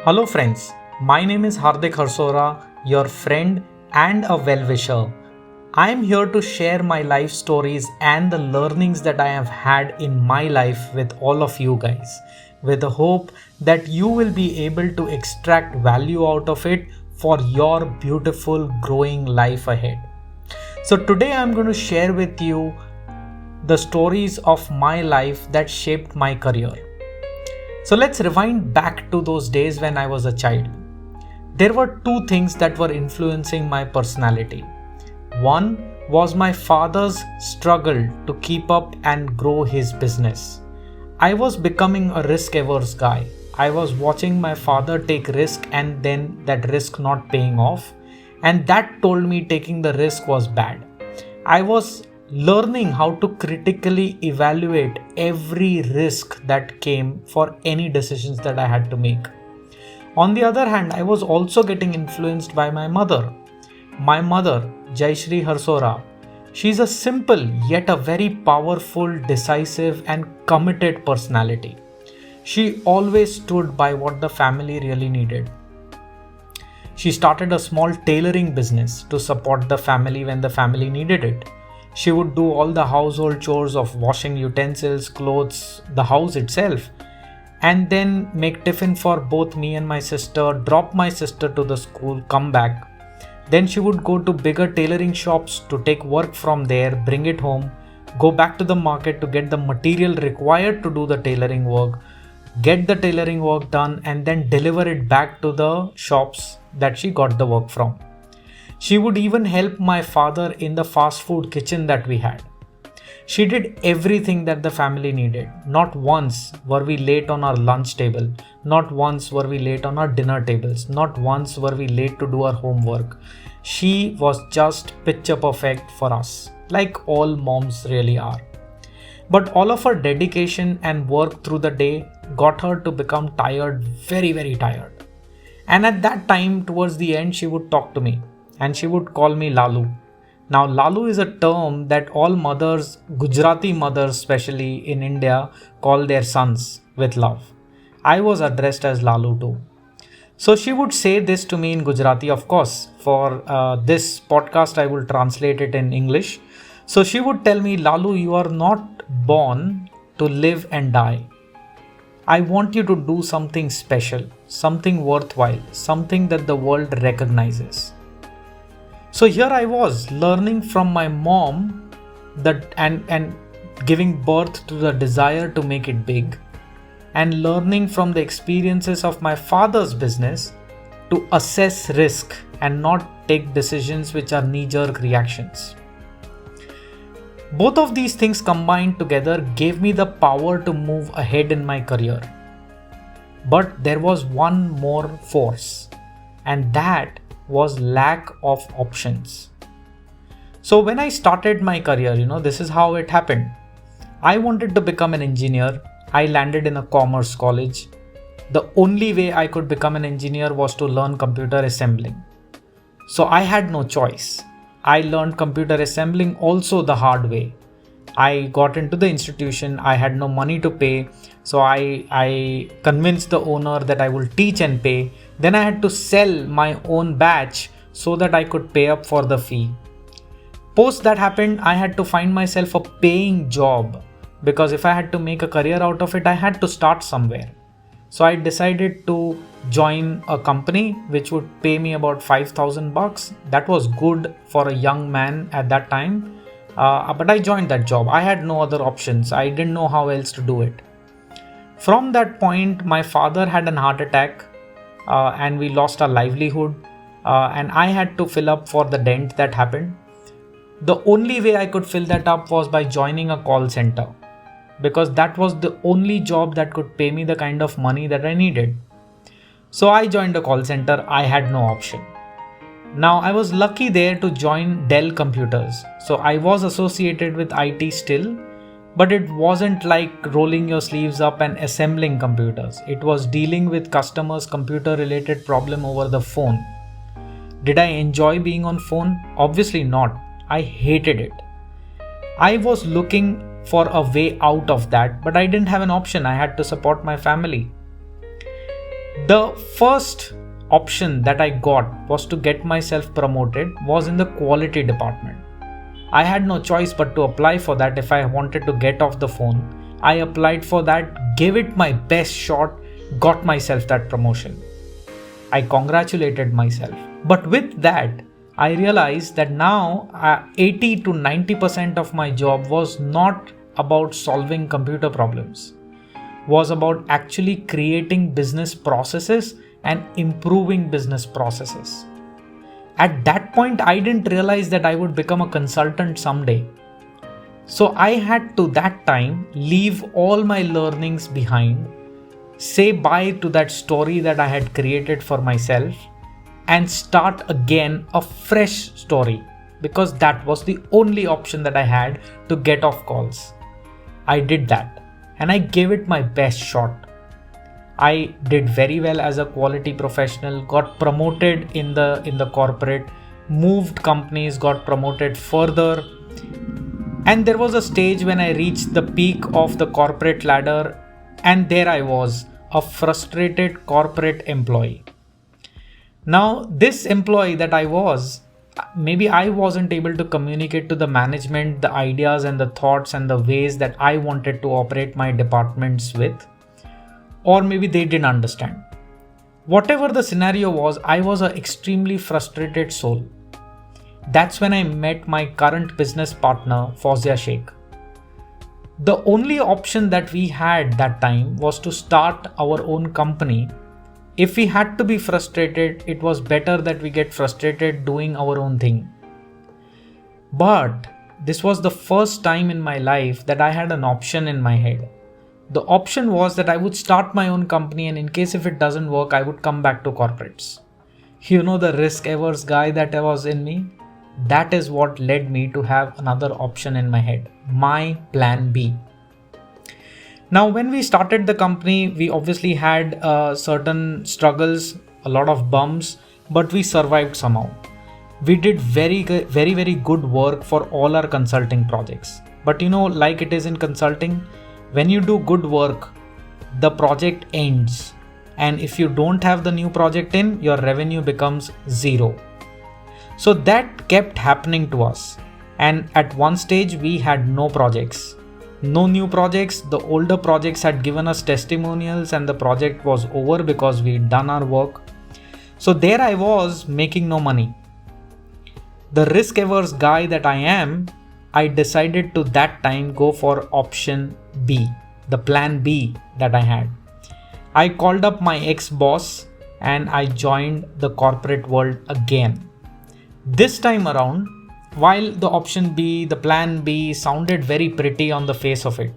Hello friends, my name is Hardik Harsora, your friend and a well-wisher. I am here to share my life stories and the learnings that I have had in my life with all of you guys, with the hope that you will be able to extract value out of it for your beautiful growing life ahead. So today I am going to share with you the stories of my life that shaped my career. So let's rewind back to those days when I was a child. There were two things that were influencing my personality. One was my father's struggle to keep up and grow his business. I was becoming a risk-averse guy. I was watching my father take risk and then that risk not paying off, and that told me taking the risk was bad. I was learning how to critically evaluate every risk that came for any decisions that I had to make. On the other hand, I was also getting influenced by my mother. My mother, Jaishri Harsora, she's a simple yet a very powerful, decisive, and committed personality. She always stood by what the family really needed. She started a small tailoring business to support the family when the family needed it. She would do all the household chores of washing utensils, clothes, the house itself, and then make tiffin for both me and my sister, drop my sister to the school, come back. Then she would go to bigger tailoring shops to take work from there, bring it home, go back to the market to get the material required to do the tailoring work, get the tailoring work done, and then deliver it back to the shops that she got the work from. She would even help my father in the fast food kitchen that we had. She did everything that the family needed. Not once were we late on our lunch table. Not once were we late on our dinner tables. Not once were we late to do our homework. She was just picture perfect for us, like all moms really are. But all of her dedication and work through the day got her to become tired, very, very tired. And at that time, towards the end, she would talk to me and she would call me Lalu. Now, Lalu is a term that all mothers, Gujarati mothers especially in India, call their sons with love. I was addressed as Lalu too. So she would say this to me in Gujarati, of course. For this podcast, I will translate it in English. So she would tell me, Lalu, you are not born to live and die. I want you to do something special, something worthwhile, something that the world recognizes. So here I was learning from my mom that and giving birth to the desire to make it big, and learning from the experiences of my father's business to assess risk and not take decisions which are knee-jerk reactions. Both of these things combined together gave me the power to move ahead in my career. But there was one more force, and that was lack of options. So when I started my career, this is how it happened. I wanted to become an engineer. I landed in a commerce college. The only way I could become an engineer was to learn computer assembling. So I had no choice. I learned computer assembling also the hard way. I got into the institution. I had no money to pay. So I convinced the owner that I will teach and pay. Then I had to sell my own batch so that I could pay up for the fee. Post that happened, I had to find myself a paying job, because if I had to make a career out of it, I had to start somewhere. So I decided to join a company which would pay me about 5,000 bucks. That was good for a young man at that time. But I joined that job. I had no other options. I didn't know how else to do it. From that point, my father had an heart attack and we lost our livelihood. And I had to fill up for the dent that happened. The only way I could fill that up was by joining a call center, because that was the only job that could pay me the kind of money that I needed. So I joined a call center. I had no option. Now I was lucky there to join Dell Computers. So I was associated with IT still, but it wasn't like rolling your sleeves up and assembling computers. It was dealing with customers' computer related problem over the phone. Did I enjoy being on phone? Obviously not. I hated it. I was looking for a way out of that, but I didn't have an option. I had to support my family. The first option that I got was to get myself promoted was in the quality department. I had no choice but to apply for that if I wanted to get off the phone. I applied for that, gave it my best shot, got myself that promotion. I congratulated myself. But with that, I realized that now 80 to 90% of my job was not about solving computer problems, was about actually creating business processes and improving business processes. At that point, I didn't realize that I would become a consultant someday. So I had to that time leave all my learnings behind, say bye to that story that I had created for myself, and start again a fresh story, because that was the only option that I had to get off calls. I did that and I gave it my best shot. I did very well as a quality professional, got promoted in the corporate, moved companies, got promoted further. And there was a stage when I reached the peak of the corporate ladder, and there I was, a frustrated corporate employee. Now, this employee that I was, maybe I wasn't able to communicate to the management the ideas and the thoughts and the ways that I wanted to operate my departments with, or maybe they didn't understand. Whatever the scenario was, I was an extremely frustrated soul. That's when I met my current business partner, Fauzia Sheikh. The only option that we had that time was to start our own company. If we had to be frustrated, it was better that we get frustrated doing our own thing. But this was the first time in my life that I had an option in my head. The option was that I would start my own company, and in case if it doesn't work, I would come back to corporates. You know, the risk averse guy that I was in me? That is what led me to have another option in my head, my plan B. Now, when we started the company, we obviously had certain struggles, a lot of bumps, but we survived somehow. We did very good work for all our consulting projects. But you know, like it is in consulting, when you do good work, the project ends. And if you don't have the new project in, your revenue becomes zero. So that kept happening to us. And at one stage, we had no projects. No new projects. The older projects had given us testimonials and the project was over because we'd done our work. So there I was making no money. The risk averse guy that I am, I decided to that time go for option B, the plan B that I had. I called up my ex-boss and I joined the corporate world again. This time around, while the option B, the plan B sounded very pretty on the face of it,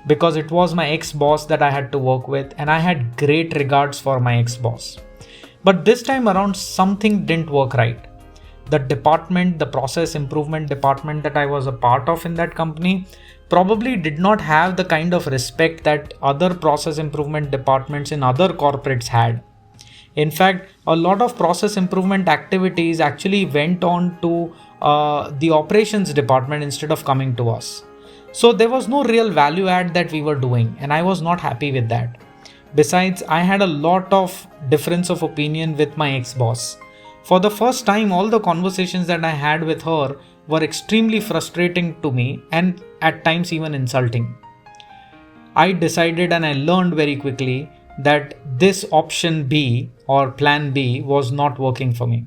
because it was my ex-boss that I had to work with and I had great regards for my ex-boss. But this time around, something didn't work right. The department, the process improvement department that I was a part of in that company, probably did not have the kind of respect that other process improvement departments in other corporates had. In fact, a lot of process improvement activities actually went on to the operations department instead of coming to us. So there was no real value add that we were doing, and I was not happy with that. Besides, I had a lot of difference of opinion with my ex-boss. For the first time, all the conversations that I had with her were extremely frustrating to me and at times even insulting. I decided and I learned very quickly that this option B or plan B was not working for me.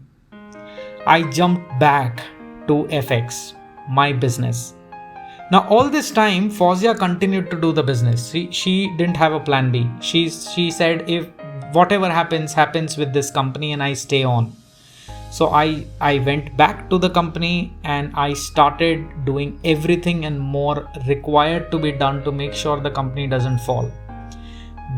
I jumped back to FX, my business. Now all this time, Fauzia continued to do the business. She didn't have a plan B. She said if whatever happens with this company and I stay on. So I went back to the company and I started doing everything and more required to be done to make sure the company doesn't fall.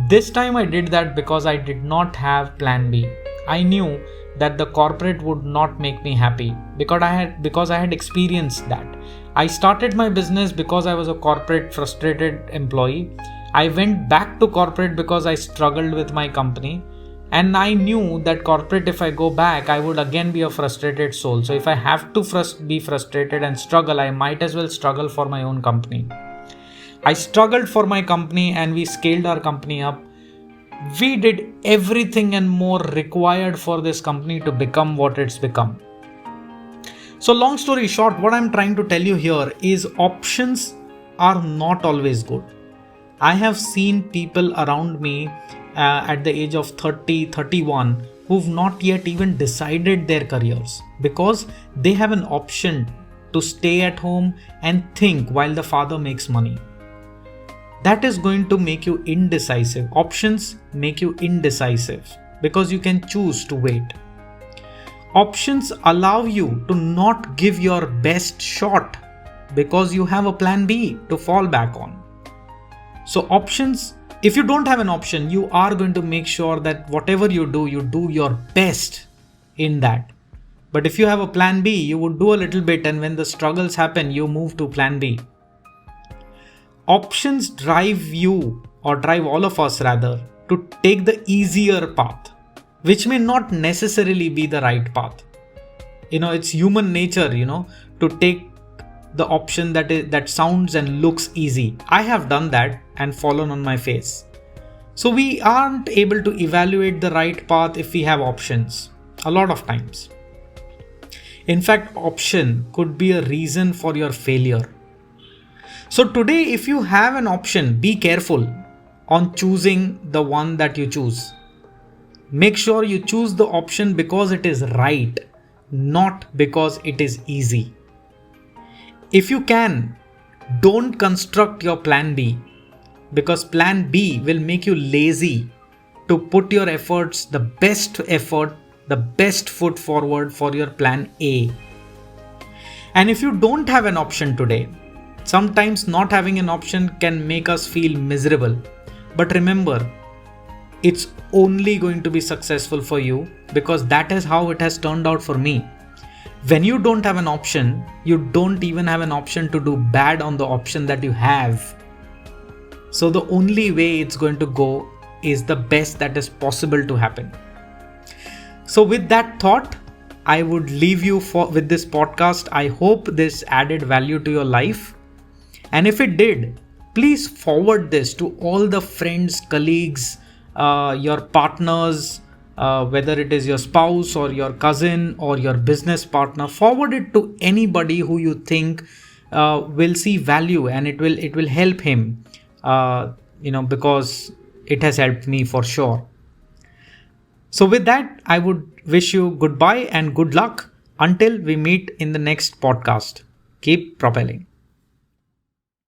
This time I did that because I did not have plan B. I knew that the corporate would not make me happy because I had experienced that. I started my business because I was a corporate frustrated employee. I went back to corporate because I struggled with my company. And I knew that corporate, if I go back, I would again be a frustrated soul. So if I have to be frustrated and struggle, I might as well struggle for my own company. I struggled for my company and we scaled our company up. We did everything and more required for this company to become what it's become. So long story short, what I'm trying to tell you here is options are not always good. I have seen people around me at the age of 30, 31 who've not yet even decided their careers because they have an option to stay at home and think while the father makes money. That is going to make you indecisive. Options make you indecisive because you can choose to wait. Options allow you to not give your best shot because you have a plan B to fall back on. So options, if you don't have an option, you are going to make sure that whatever you do your best in that. But if you have a plan B, you would do a little bit, and when the struggles happen, you move to plan B. Options drive you, or drive all of us rather, to take the easier path, which may not necessarily be the right path. It's human nature, to take the option that sounds and looks easy. I have done that and fallen on my face. So we aren't able to evaluate the right path if we have options a lot of times. In fact, option could be a reason for your failure. So today, if you have an option, be careful on choosing the one that you choose. Make sure you choose the option because it is right, not because it is easy. If you can, don't construct your plan B, because plan B will make you lazy to put your efforts, the best foot forward for your plan A. And if you don't have an option today, sometimes not having an option can make us feel miserable. But remember, it's only going to be successful for you because that is how it has turned out for me. When you don't have an option, you don't even have an option to do bad on the option that you have. So the only way it's going to go is the best that is possible to happen. So with that thought, I would leave you with this podcast. I hope this added value to your life. And if it did, please forward this to all the friends, colleagues, your partners, whether it is your spouse or your cousin or your business partner. Forward it to anybody who you think will see value, and it will help him, because it has helped me for sure. So with that, I would wish you goodbye and good luck until we meet in the next podcast. Keep propelling.